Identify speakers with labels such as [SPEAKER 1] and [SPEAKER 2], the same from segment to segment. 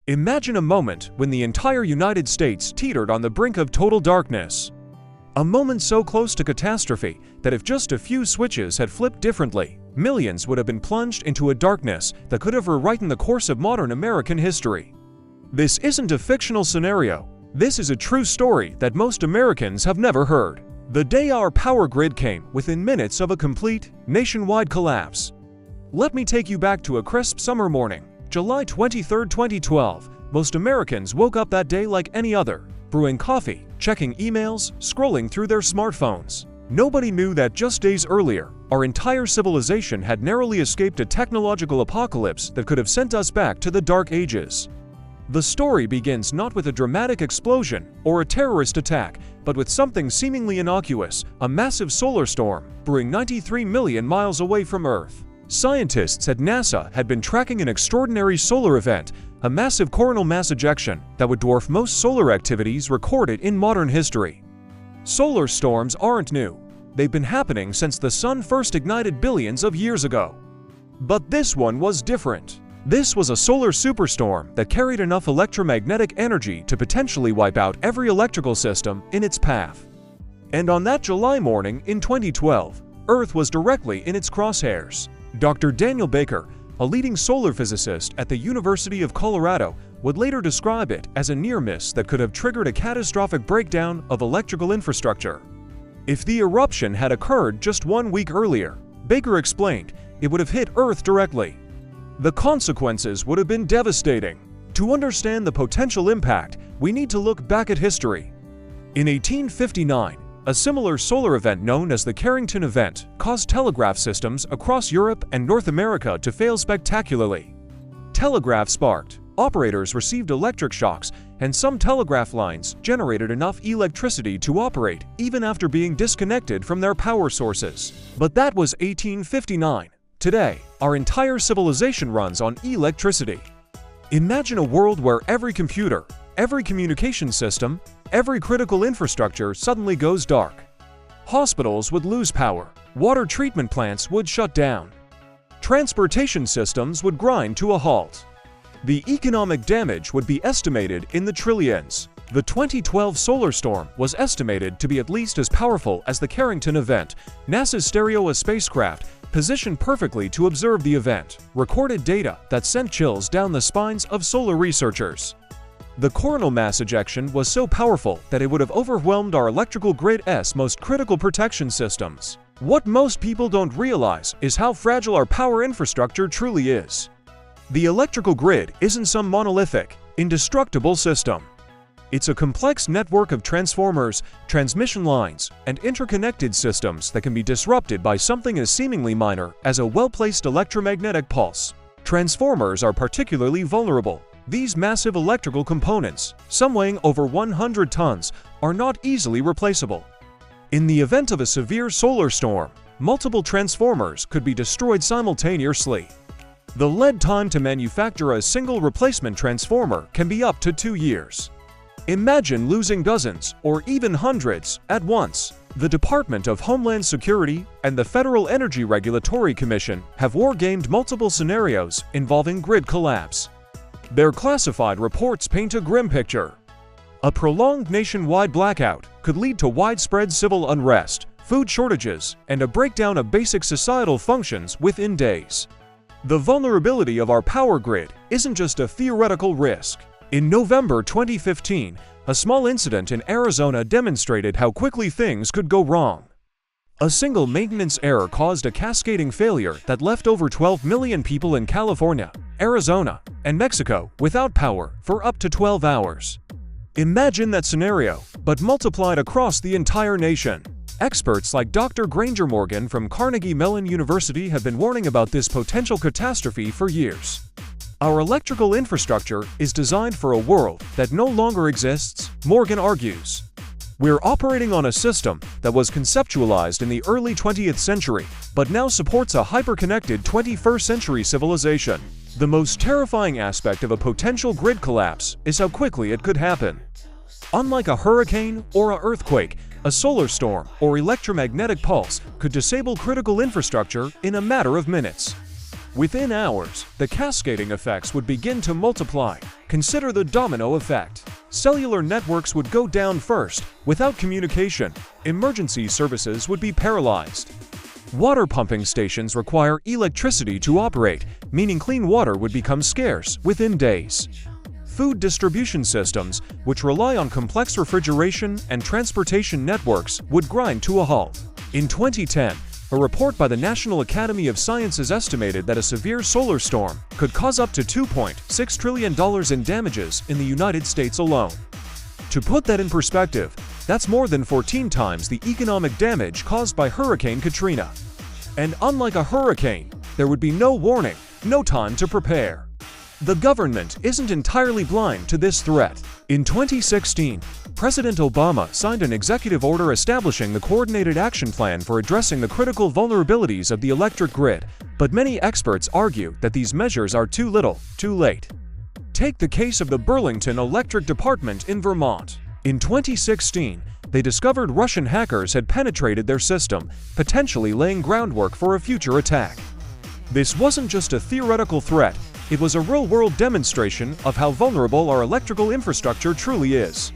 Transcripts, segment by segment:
[SPEAKER 1] Imagine a moment when the entire United States teetered on the brink of total darkness. A moment so close to catastrophe that if just a few switches had flipped differently, millions would have been plunged into a darkness that could have rewritten the course of modern American history. This isn't a fictional scenario. This is a true story that most Americans have never heard. The day our power grid came within minutes of a complete, nationwide collapse. Let me take you back to a crisp summer morning, July 23, 2012. Most Americans woke up that day like any other, brewing coffee, checking emails, scrolling through their smartphones. Nobody knew that just days earlier, our entire civilization had narrowly escaped a technological apocalypse that could have sent us back to the Dark Ages. The story begins not with a dramatic explosion or a terrorist attack, but with something seemingly innocuous, a massive solar storm brewing 93 million miles away from Earth. Scientists at NASA had been tracking an extraordinary solar event, a massive coronal mass ejection that would dwarf most solar activities recorded in modern history. Solar storms aren't new. They've been happening since the sun first ignited billions of years ago. But this one was different. This was a solar superstorm that carried enough electromagnetic energy to potentially wipe out every electrical system in its path. And on that July morning in 2012, Earth was directly in its crosshairs. Dr. Daniel Baker, a leading solar physicist at the University of Colorado, would later describe it as a near miss that could have triggered a catastrophic breakdown of electrical infrastructure. If the eruption had occurred just 1 week earlier, Baker explained, it would have hit Earth directly. The consequences would have been devastating. To understand the potential impact, we need to look back at history. In 1859, a similar solar event known as the Carrington Event caused telegraph systems across Europe and North America to fail spectacularly. Telegraph sparked, operators received electric shocks, and some telegraph lines generated enough electricity to operate even after being disconnected from their power sources. But that was 1859. Today, our entire civilization runs on electricity. Imagine a world where every computer, every communication system, every critical infrastructure suddenly goes dark. Hospitals would lose power, water treatment plants would shut down, transportation systems would grind to a halt. The economic damage would be estimated in the trillions. The 2012 solar storm was estimated to be at least as powerful as the Carrington Event. NASA's Stereo spacecraft, positioned perfectly to observe the event, recorded data that sent chills down the spines of solar researchers. The coronal mass ejection was so powerful that it would have overwhelmed our electrical grid's most critical protection systems. What most people don't realize is how fragile our power infrastructure truly is. The electrical grid isn't some monolithic, indestructible system. It's a complex network of transformers, transmission lines, and interconnected systems that can be disrupted by something as seemingly minor as a well-placed electromagnetic pulse. Transformers are particularly vulnerable. These massive electrical components, some weighing over 100 tons, are not easily replaceable. In the event of a severe solar storm, multiple transformers could be destroyed simultaneously. The lead time to manufacture a single replacement transformer can be up to 2 years. Imagine losing dozens or even hundreds at once. The Department of Homeland Security and the Federal Energy Regulatory Commission have wargamed multiple scenarios involving grid collapse. Their classified reports paint a grim picture. A prolonged nationwide blackout could lead to widespread civil unrest, food shortages, and a breakdown of basic societal functions within days. The vulnerability of our power grid isn't just a theoretical risk. In November 2015, a small incident in Arizona demonstrated how quickly things could go wrong. A single maintenance error caused a cascading failure that left over 12 million people in California, Arizona, and Mexico without power for up to 12 hours. Imagine that scenario, but multiplied across the entire nation. Experts like Dr. Granger Morgan from Carnegie Mellon University have been warning about this potential catastrophe for years. Our electrical infrastructure is designed for a world that no longer exists, Morgan argues. We're operating on a system that was conceptualized in the early 20th century, but now supports a hyper-connected 21st century civilization. The most terrifying aspect of a potential grid collapse is how quickly it could happen. Unlike a hurricane or an earthquake, a solar storm or electromagnetic pulse could disable critical infrastructure in a matter of minutes. Within hours, the cascading effects would begin to multiply. Consider the domino effect. Cellular networks would go down first. Without communication, emergency services would be paralyzed. Water pumping stations require electricity to operate, meaning clean water would become scarce within days. Food distribution systems, which rely on complex refrigeration and transportation networks, would grind to a halt. In 2010, a report by the National Academy of Sciences estimated that a severe solar storm could cause up to $2.6 trillion in damages in the United States alone. To put that in perspective, that's more than 14 times the economic damage caused by Hurricane Katrina. And unlike a hurricane, there would be no warning, no time to prepare. The government isn't entirely blind to this threat. In 2016, President Obama signed an executive order establishing the Coordinated Action Plan for addressing the critical vulnerabilities of the electric grid, but many experts argue that these measures are too little, too late. Take the case of the Burlington Electric Department in Vermont. In 2016, they discovered Russian hackers had penetrated their system, potentially laying groundwork for a future attack. This wasn't just a theoretical threat, it was a real-world demonstration of how vulnerable our electrical infrastructure truly is.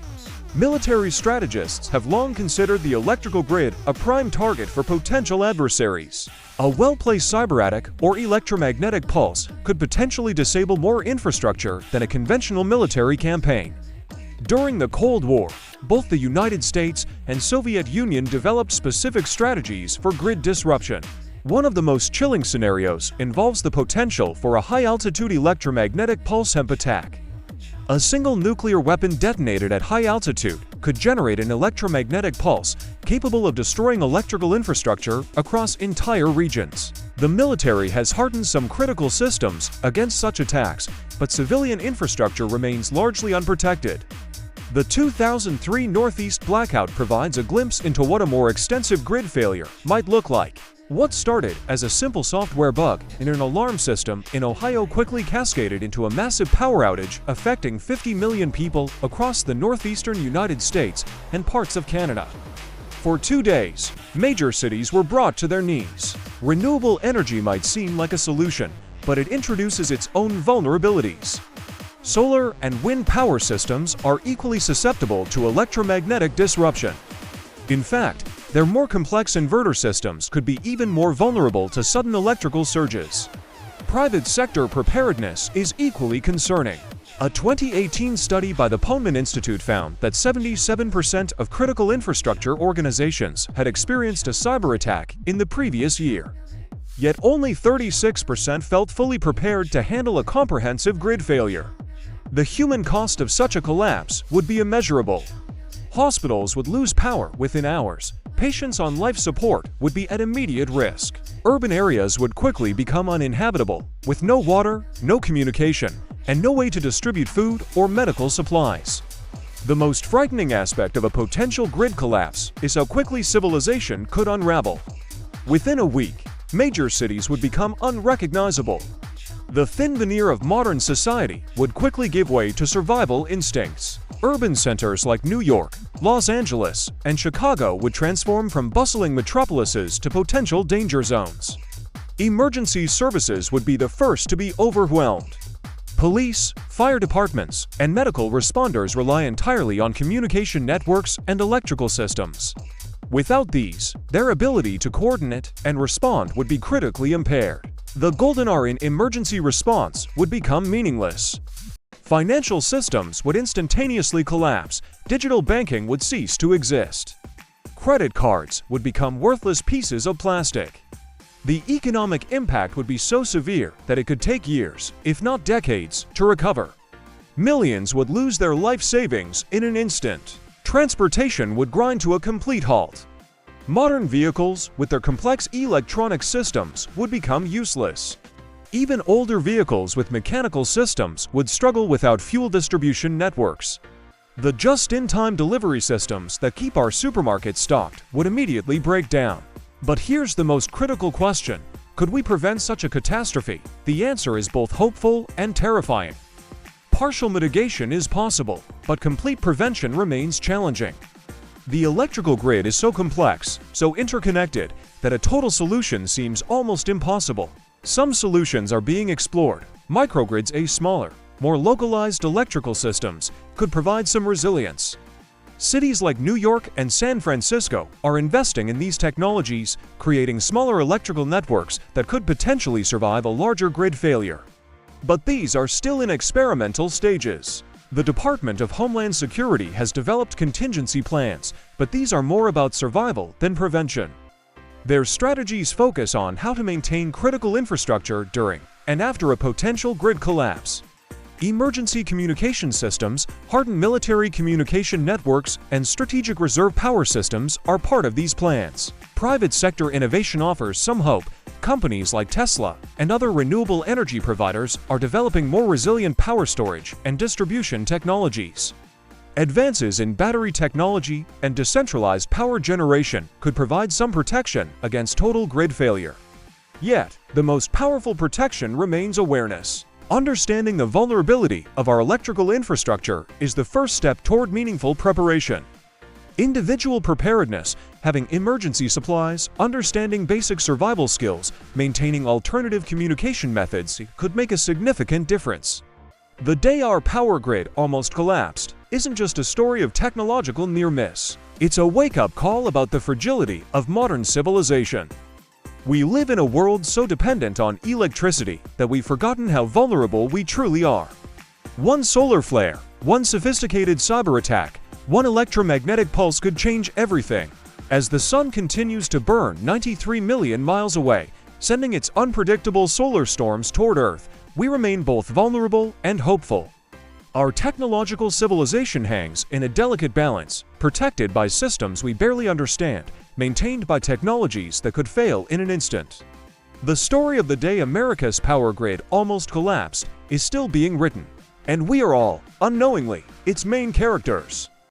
[SPEAKER 1] Military strategists have long considered the electrical grid a prime target for potential adversaries. A well-placed cyberattack or electromagnetic pulse could potentially disable more infrastructure than a conventional military campaign. During the Cold War, both the United States and Soviet Union developed specific strategies for grid disruption. One of the most chilling scenarios involves the potential for a high-altitude electromagnetic pulse-HEMP attack. A single nuclear weapon detonated at high altitude could generate an electromagnetic pulse capable of destroying electrical infrastructure across entire regions. The military has hardened some critical systems against such attacks, but civilian infrastructure remains largely unprotected. The 2003 Northeast blackout provides a glimpse into what a more extensive grid failure might look like. What started as a simple software bug in an alarm system in Ohio quickly cascaded into a massive power outage affecting 50 million people across the northeastern United States and parts of Canada. For 2 days, major cities were brought to their knees. Renewable energy might seem like a solution, but it introduces its own vulnerabilities. Solar and wind power systems are equally susceptible to electromagnetic disruption. In fact, their more complex inverter systems could be even more vulnerable to sudden electrical surges. Private sector preparedness is equally concerning. A 2018 study by the Homeland Institute found that 77% of critical infrastructure organizations had experienced a cyber attack in the previous year. Yet only 36% felt fully prepared to handle a comprehensive grid failure. The human cost of such a collapse would be immeasurable. Hospitals would lose power within hours. Patients on life support would be at immediate risk. Urban areas would quickly become uninhabitable, with no water, no communication, and no way to distribute food or medical supplies. The most frightening aspect of a potential grid collapse is how quickly civilization could unravel. Within a week, major cities would become unrecognizable. The thin veneer of modern society would quickly give way to survival instincts. Urban centers like New York, Los Angeles, and Chicago would transform from bustling metropolises to potential danger zones. Emergency services would be the first to be overwhelmed. Police, fire departments, and medical responders rely entirely on communication networks and electrical systems. Without these, their ability to coordinate and respond would be critically impaired. The golden hour in emergency response would become meaningless. Financial systems would instantaneously collapse. Digital banking would cease to exist. Credit cards would become worthless pieces of plastic. The economic impact would be so severe that it could take years, if not decades, to recover. Millions would lose their life savings in an instant. Transportation would grind to a complete halt. Modern vehicles, with their complex electronic systems, would become useless. Even older vehicles with mechanical systems would struggle without fuel distribution networks. The just-in-time delivery systems that keep our supermarkets stocked would immediately break down. But here's the most critical question: could we prevent such a catastrophe? The answer is both hopeful and terrifying. Partial mitigation is possible, but complete prevention remains challenging. The electrical grid is so complex, so interconnected, that a total solution seems almost impossible. Some solutions are being explored. Microgrids, smaller, more localized electrical systems, could provide some resilience. Cities like New York and San Francisco are investing in these technologies, creating smaller electrical networks that could potentially survive a larger grid failure. But these are still in experimental stages. The Department of Homeland Security has developed contingency plans, but these are more about survival than prevention. Their strategies focus on how to maintain critical infrastructure during and after a potential grid collapse. Emergency communication systems, hardened military communication networks, and strategic reserve power systems are part of these plans. Private sector innovation offers some hope. Companies like Tesla and other renewable energy providers are developing more resilient power storage and distribution technologies. Advances in battery technology and decentralized power generation could provide some protection against total grid failure. Yet, the most powerful protection remains awareness. Understanding the vulnerability of our electrical infrastructure is the first step toward meaningful preparation. Individual preparedness, having emergency supplies, understanding basic survival skills, maintaining alternative communication methods could make a significant difference. The day our power grid almost collapsed isn't just a story of technological near miss. It's a wake-up call about the fragility of modern civilization. We live in a world so dependent on electricity that we've forgotten how vulnerable we truly are. One solar flare, one sophisticated cyber attack, one electromagnetic pulse could change everything. As the sun continues to burn 93 million miles away, sending its unpredictable solar storms toward Earth, we remain both vulnerable and hopeful. Our technological civilization hangs in a delicate balance, protected by systems we barely understand, maintained by technologies that could fail in an instant. The story of the day America's power grid almost collapsed is still being written, and we are all, unknowingly, its main characters.